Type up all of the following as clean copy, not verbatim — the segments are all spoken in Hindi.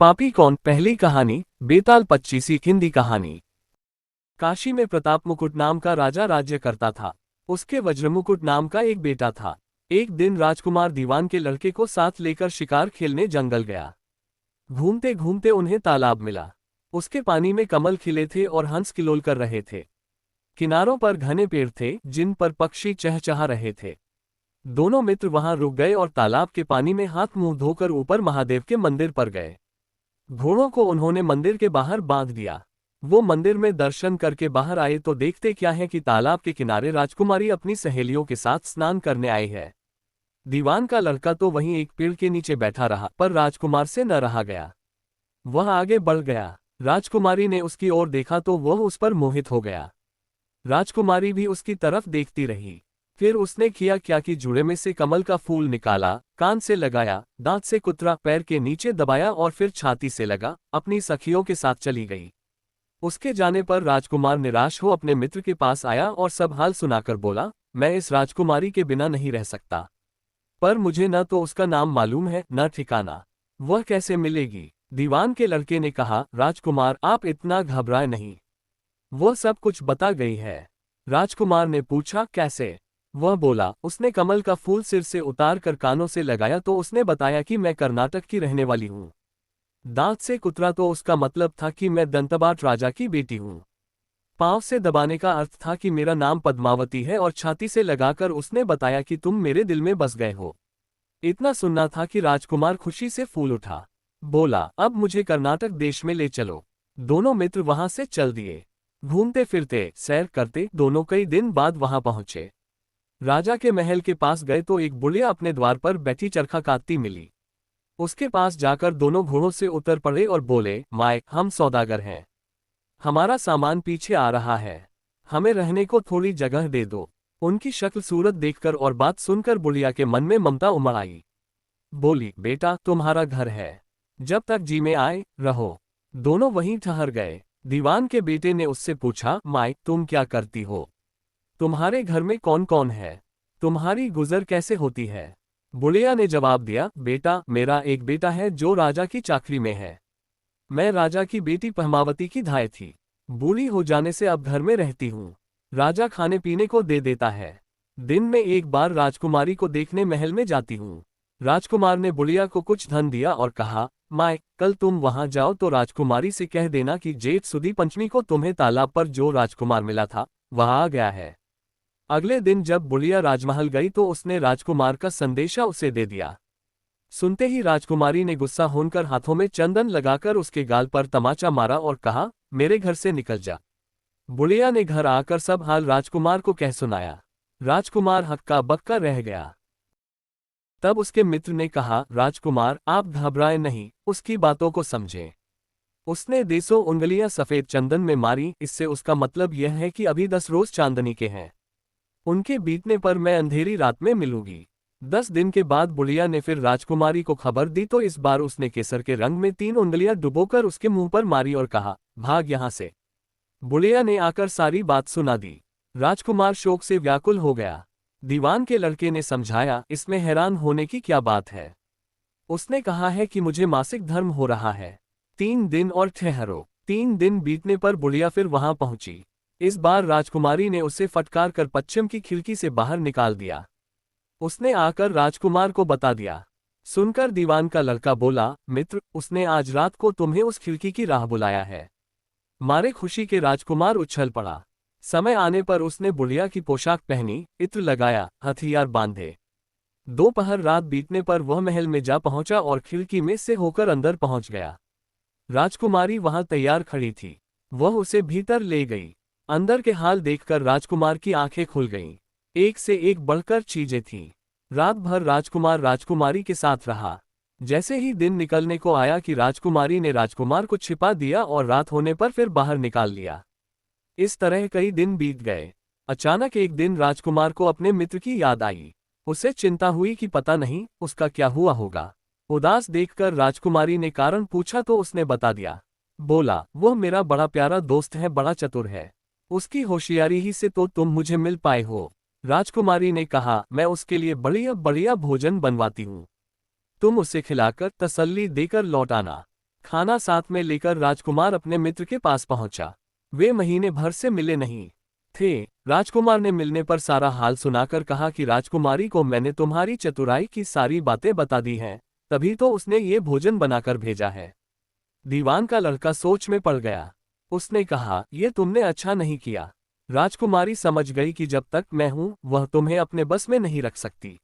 पापी कौन? पहली कहानी। बेताल 25वीं हिंदी कहानी। काशी में प्रताप मुकुट नाम का राजा राज्य करता था। उसके वज्रमुकुट नाम का एक बेटा था। एक दिन राजकुमार दीवान के लड़के को साथ लेकर शिकार खेलने जंगल गया। घूमते घूमते उन्हें तालाब मिला। उसके पानी में कमल खिले थे और हंस किलोल कर रहे थे। किनारों पर घने पेड़ थे जिन पर पक्षी चहचहा रहे थे। दोनों मित्र वहां रुक गए और तालाब के पानी में हाथ मुंह धोकर ऊपर महादेव के मंदिर पर गए। घोड़ों को उन्होंने मंदिर के बाहर बांध दिया। वो मंदिर में दर्शन करके बाहर आए तो देखते क्या है कि तालाब के किनारे राजकुमारी अपनी सहेलियों के साथ स्नान करने आई है। दीवान का लड़का तो वहीं एक पेड़ के नीचे बैठा रहा, पर राजकुमार से न रहा गया। वह आगे बढ़ गया। राजकुमारी ने उसकी ओर देखा तो वह उस पर मोहित हो गया। राजकुमारी भी उसकी तरफ देखती रही। फिर उसने किया क्या कि जुड़े में से कमल का फूल निकाला, कान से लगाया, दांत से कुतरा, पैर के नीचे दबाया और फिर छाती से लगा, अपनी सखियों के साथ चली गई। उसके जाने पर राजकुमार निराश हो अपने मित्र के पास आया और सब हाल सुनाकर बोला, मैं इस राजकुमारी के बिना नहीं रह सकता। पर मुझे न तो उसका नाम मालूम है न ठिकाना। वह कैसे मिलेगी? दीवान के लड़के ने कहा, राजकुमार आप इतना घबराए नहीं, वह सब कुछ बता गई है। राजकुमार ने पूछा, कैसे? वह बोला, उसने कमल का फूल सिर से उतार कर कानों से लगाया तो उसने बताया कि मैं कर्नाटक की रहने वाली हूँ। दांत से कुतरा तो उसका मतलब था कि मैं दंतबाट राजा की बेटी हूँ। पांव से दबाने का अर्थ था कि मेरा नाम पद्मावती है और छाती से लगाकर उसने बताया कि तुम मेरे दिल में बस गए हो। इतना सुनना था कि राजकुमार खुशी से फूल उठा। बोला, अब मुझे कर्नाटक देश में ले चलो। दोनों मित्र वहां से चल दिए। घूमते फिरते सैर करते दोनों कई दिन बाद वहां पहुंचे। राजा के महल के पास गए तो एक बुढ़िया अपने द्वार पर बैठी चरखा काटती मिली। उसके पास जाकर दोनों घोड़ों से उतर पड़े और बोले, माए, हम सौदागर हैं। हमारा सामान पीछे आ रहा है। हमें रहने को थोड़ी जगह दे दो। उनकी शक्ल सूरत देखकर और बात सुनकर बुढ़िया के मन में ममता उमड़ आई। बोली, बेटा तुम्हारा घर है, जब तक जी में आए रहो। दोनों वहीं ठहर गए। दीवान के बेटे ने उससे पूछा, माए तुम क्या करती हो? तुम्हारे घर में कौन कौन है? तुम्हारी गुजर कैसे होती है? बुढ़िया ने जवाब दिया, बेटा मेरा एक बेटा है जो राजा की चाकरी में है। मैं राजा की बेटी पद्मावती की धाय थी। बूढ़ी हो जाने से अब घर में रहती हूँ। राजा खाने पीने को दे देता है। दिन में एक बार राजकुमारी को देखने महल में जाती हूँ। राजकुमार ने बुढ़िया को कुछ धन दिया और कहा, माए कल तुम वहां जाओ तो राजकुमारी से कह देना कि जेठ सुदी पंचमी को तुम्हें तालाब पर जो राजकुमार मिला था वह आ गया है। अगले दिन जब बुढ़िया राजमहल गई तो उसने राजकुमार का संदेशा उसे दे दिया। सुनते ही राजकुमारी ने गुस्सा होकर हाथों में चंदन लगाकर उसके गाल पर तमाचा मारा और कहा, मेरे घर से निकल जा। बुढ़िया ने घर आकर सब हाल राजकुमार को कह सुनाया। राजकुमार हक्का बक्का रह गया। तब उसके मित्र ने कहा, राजकुमार आप घबराए नहीं, उसकी बातों को समझें। उसने 10 उंगलियां सफेद चंदन में मारी, इससे उसका मतलब यह है कि अभी 10 रोज चांदनी के हैं। उनके बीतने पर मैं अंधेरी रात में मिलूंगी। 10 दिन के बाद बुढ़िया ने फिर राजकुमारी को खबर दी तो इस बार उसने केसर के रंग में 3 उंगलियां डुबोकर उसके मुंह पर मारी और कहा, भाग यहां से। बुढ़िया ने आकर सारी बात सुना दी। राजकुमार शोक से व्याकुल हो गया। दीवान के लड़के ने समझाया, इसमें हैरान होने की क्या बात है? उसने कहा है कि मुझे मासिक धर्म हो रहा है। 3 दिन और ठहरो। 3 दिन बीतने पर बुढ़िया फिर वहां पहुंची। इस बार राजकुमारी ने उसे फटकार कर पश्चिम की खिड़की से बाहर निकाल दिया। उसने आकर राजकुमार को बता दिया। सुनकर दीवान का लड़का बोला, मित्र उसने आज रात को तुम्हें उस खिड़की की राह बुलाया है। मारे खुशी के राजकुमार उछल पड़ा। समय आने पर उसने बुढ़िया की पोशाक पहनी, इत्र लगाया, हथियार बांधे। दोपहर रात बीतने पर वह महल में जा पहुंचा और खिड़की में से होकर अंदर पहुंच गया। राजकुमारी वहां तैयार खड़ी थी। वह उसे भीतर ले गई। अंदर के हाल देखकर राजकुमार की आंखें खुल गईं। एक से एक बढ़कर चीजें थीं। रात भर राजकुमार राजकुमारी के साथ रहा। जैसे ही दिन निकलने को आया कि राजकुमारी ने राजकुमार को छिपा दिया और रात होने पर फिर बाहर निकाल लिया। इस तरह कई दिन बीत गए। अचानक एक दिन राजकुमार को अपने मित्र की याद आई। उसे चिंता हुई कि पता नहीं उसका क्या हुआ होगा। उदास देखकर राजकुमारी ने कारण पूछा तो उसने बता दिया। बोला, वह मेरा बड़ा प्यारा दोस्त है, बड़ा चतुर है। उसकी होशियारी ही से तो तुम मुझे मिल पाए हो। राजकुमारी ने कहा, मैं उसके लिए बढ़िया बढ़िया भोजन बनवाती हूँ। तुम उसे खिलाकर तसल्ली देकर लौट आना। खाना साथ में लेकर राजकुमार अपने मित्र के पास पहुंचा। वे महीने भर से मिले नहीं थे। राजकुमार ने मिलने पर सारा हाल सुनाकर कहा कि राजकुमारी को मैंने तुम्हारी चतुराई की सारी बातें बता दी हैं, तभी तो उसने ये भोजन बनाकर भेजा है। दीवान का लड़का सोच में पड़ गया। उसने कहा, यह तुमने अच्छा नहीं किया। राजकुमारी समझ गई कि जब तक मैं हूं वह तुम्हें अपने बस में नहीं रख सकती,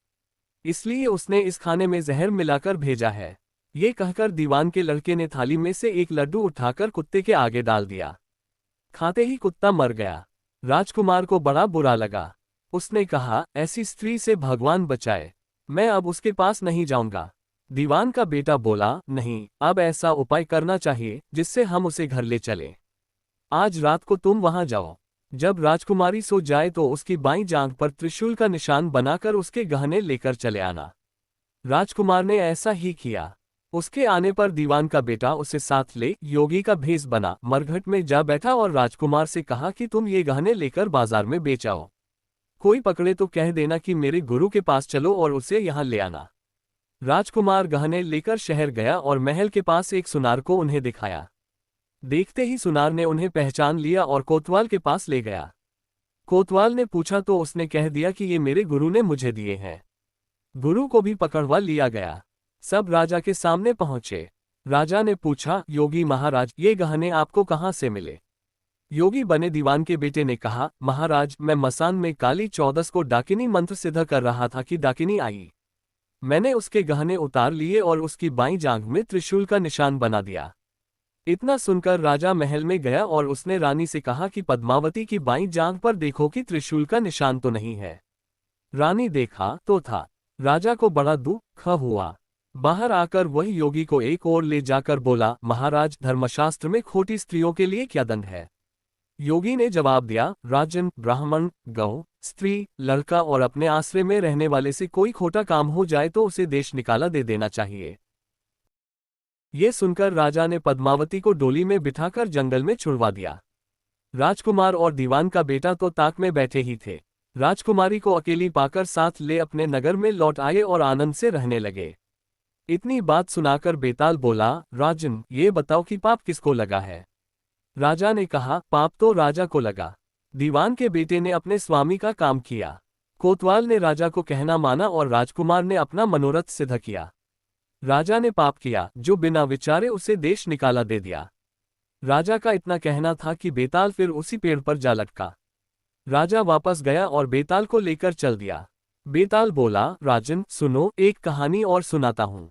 इसलिए उसने इस खाने में जहर मिलाकर भेजा है। ये कहकर दीवान के लड़के ने थाली में से एक लड्डू उठाकर कुत्ते के आगे डाल दिया। खाते ही कुत्ता मर गया। राजकुमार को बड़ा बुरा लगा। उसने कहा, ऐसी स्त्री से भगवान बचाए, मैं अब उसके पास नहीं जाऊंगा। दीवान का बेटा बोला, नहीं, अब ऐसा उपाय करना चाहिए जिससे हम उसे घर ले चलें। आज रात को तुम वहां जाओ। जब राजकुमारी सो जाए तो उसकी बाईं जांघ पर त्रिशूल का निशान बनाकर उसके गहने लेकर चले आना। राजकुमार ने ऐसा ही किया। उसके आने पर दीवान का बेटा उसे साथ ले योगी का भेष बना मरघट में जा बैठा और राजकुमार से कहा कि तुम ये गहने लेकर बाजार में बेच आओ। कोई पकड़े तो कह देना कि मेरे गुरु के पास चलो और उसे यहाँ ले आना। राजकुमार गहने लेकर शहर गया और महल के पास एक सुनार को उन्हें दिखाया। देखते ही सुनार ने उन्हें पहचान लिया और कोतवाल के पास ले गया। कोतवाल ने पूछा तो उसने कह दिया कि ये मेरे गुरु ने मुझे दिए हैं। गुरु को भी पकड़वा लिया गया। सब राजा के सामने पहुंचे। राजा ने पूछा, योगी महाराज, ये गहने आपको कहाँ से मिले? योगी बने दीवान के बेटे ने कहा, महाराज, मैं मसान में काली चौदस को डाकिनी मंत्र सिद्ध कर रहा था कि डाकिनी आई। मैंने उसके गहने उतार लिए और उसकी बाईं जांघ में त्रिशूल का निशान बना दिया। इतना सुनकर राजा महल में गया और उसने रानी से कहा कि पद्मावती की बाईं जांघ पर देखो कि त्रिशूल का निशान तो नहीं है। रानी देखा तो था। राजा को बड़ा दुख हुआ। बाहर आकर वही योगी को एक ओर ले जाकर बोला, महाराज, धर्मशास्त्र में खोटी स्त्रियों के लिए क्या दंड है? योगी ने जवाब दिया, राजन, ब्राह्मण, गौ, स्त्री, लड़का और अपने आश्रय में रहने वाले से कोई खोटा काम हो जाए तो उसे देश निकाला दे देना चाहिए। ये सुनकर राजा ने पद्मावती को डोली में बिठाकर जंगल में छुड़वा दिया। राजकुमार और दीवान का बेटा तो ताक में बैठे ही थे। राजकुमारी को अकेली पाकर साथ ले अपने नगर में लौट आए और आनंद से रहने लगे। इतनी बात सुनाकर बेताल बोला, राजन, ये बताओ कि पाप किसको लगा है? राजा ने कहा, पाप तो राजा को लगा। दीवान के बेटे ने अपने स्वामी का काम किया। कोतवाल ने राजा को कहना माना और राजकुमार ने अपना मनोरथ सिद्ध किया। राजा ने पाप किया जो बिना विचारे उसे देश निकाला दे दिया। राजा का इतना कहना था कि बेताल फिर उसी पेड़ पर जा लटका। राजा वापस गया और बेताल को लेकर चल दिया। बेताल बोला, राजन, सुनो, एक कहानी और सुनाता हूँ।